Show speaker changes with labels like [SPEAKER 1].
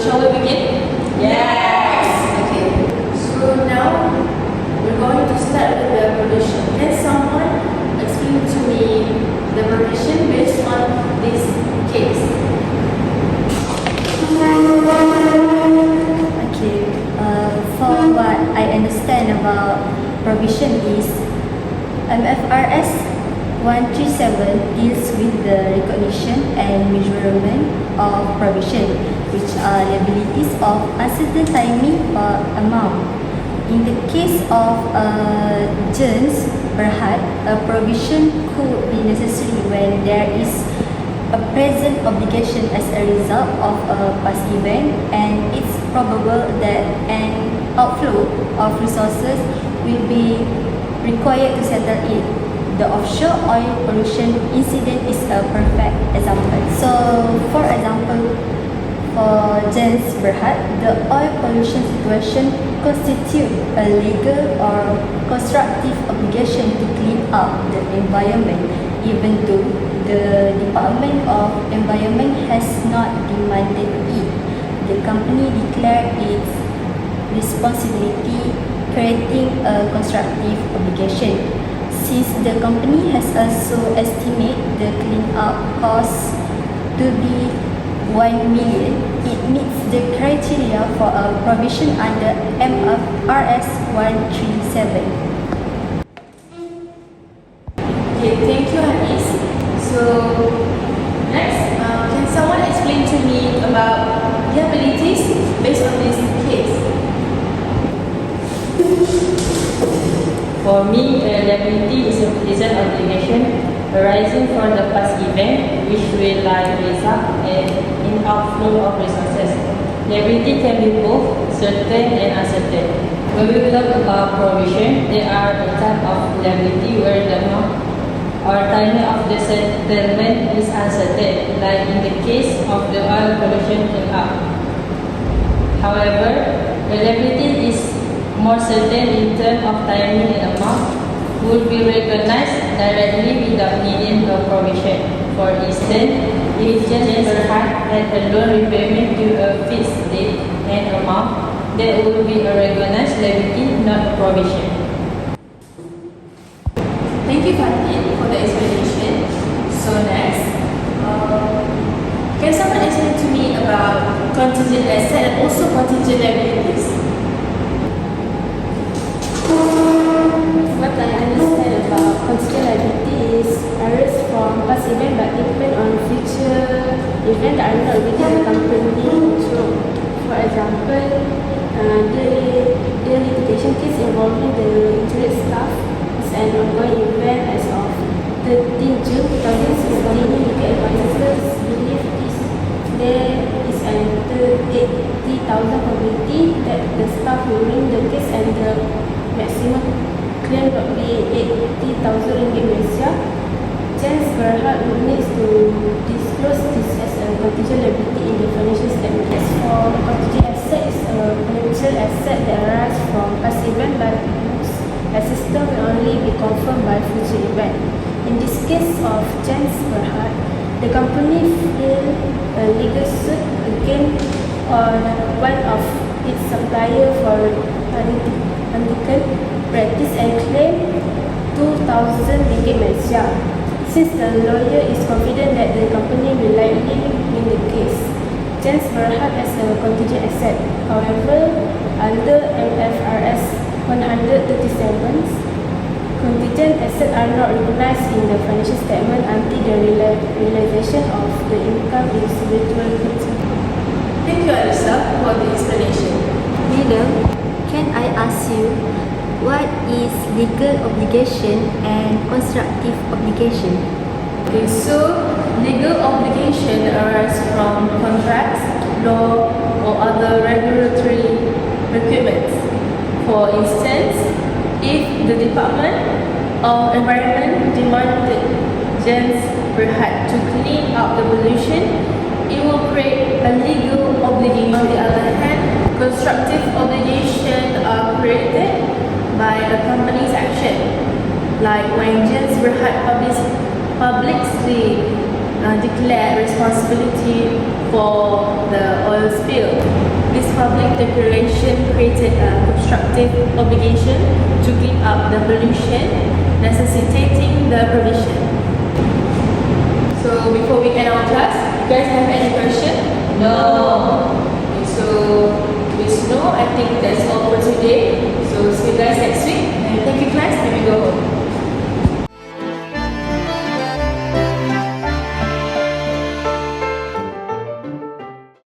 [SPEAKER 1] shall we begin?
[SPEAKER 2] Yes!
[SPEAKER 1] Okay. So now we're going to start with the provision. Can someone explain to me the provision based on this case?
[SPEAKER 3] Okay. For what I understand about provision is Mfrs 137 deals with the recognition and measurement of provision, which are liabilities of uncertain timing or amount. In the case of Jens Berhad, a provision could be necessary when there is a present obligation as a result of a past event and it's probable that an outflow of resources will be required to settle it. The offshore oil pollution incident is a perfect example. So, for example, for Jens Berhad, the oil pollution situation constitutes a legal or constructive obligation to clean up the environment, even though the Department of Environment has not demanded it. The company declared its responsibility, creating a constructive obligation. Since the company has also estimated the clean-up cost to be 1 million, it meets the criteria for a provision under Mfrs 137.
[SPEAKER 1] Okay, thank you, Hanis. So next, can someone explain to me about liabilities based on this case?
[SPEAKER 2] For me, a liability is a present obligation arising from the past event which will result in outflow of resources. Liability can be both certain and uncertain. When we talk about provision, there are a type of liability where the amount or timing of the settlement is uncertain, like in the case of the oil pollution cleanup. However, a liability is more certain in terms of timing and amount, would be recognized directly without needing a provision. For instance, if Jens Berhad had a loan repayment to a fixed date and amount, that would be a recognized liability, not a provision.
[SPEAKER 1] Thank you, Fatin, for the explanation. So next, can someone explain to me about contingent asset and also contingent liabilities?
[SPEAKER 4] What I understand about contingent liability is arise from past event but depend on future event that are not within the company control. For example, the litigation case involving the injured staff is an ongoing event as of 13 June 2016. Legal advisors believe there is an 80,000 probability that the staff will win the case and the maximum claim would be 80,000 ringgit Malaysia. Jens Berhad would need to disclose this as a contingent liability in the financial statement. As for contingent asset, is a financial asset that arises from past event but whose existence will only be confirmed by future event. In this case of Jens Berhad, the company filed a legal suit against one of its suppliers for unethical practice and claim 2,000 ringgit Malaysia. Since the lawyer is confident that the company will likely win the case, Jens Berhad as a contingent asset. However, under Mfrs 137, contingent assets are not recognized in the financial statement until the realization of the income is virtually.
[SPEAKER 1] Thank you, Alisa, for the explanation.
[SPEAKER 3] Leader, can I ask you, what is legal obligation and constructive obligation?
[SPEAKER 1] Okay, so legal obligation arises from contracts, law, or other regulatory requirements. For instance, if the Department of Environment demanded Jens Berhad to clean up the pollution, it will create a legal obligation. On the other hand, constructive obligations are created by a company's action, like when Jens Berhad publicly declared responsibility for the oil spill. This public declaration created a constructive obligation to clean up the pollution, necessitating the provision. So before we end our class, you guys have any question?
[SPEAKER 2] No.
[SPEAKER 1] Okay, so with no, I think that's all for today. So see you guys next week.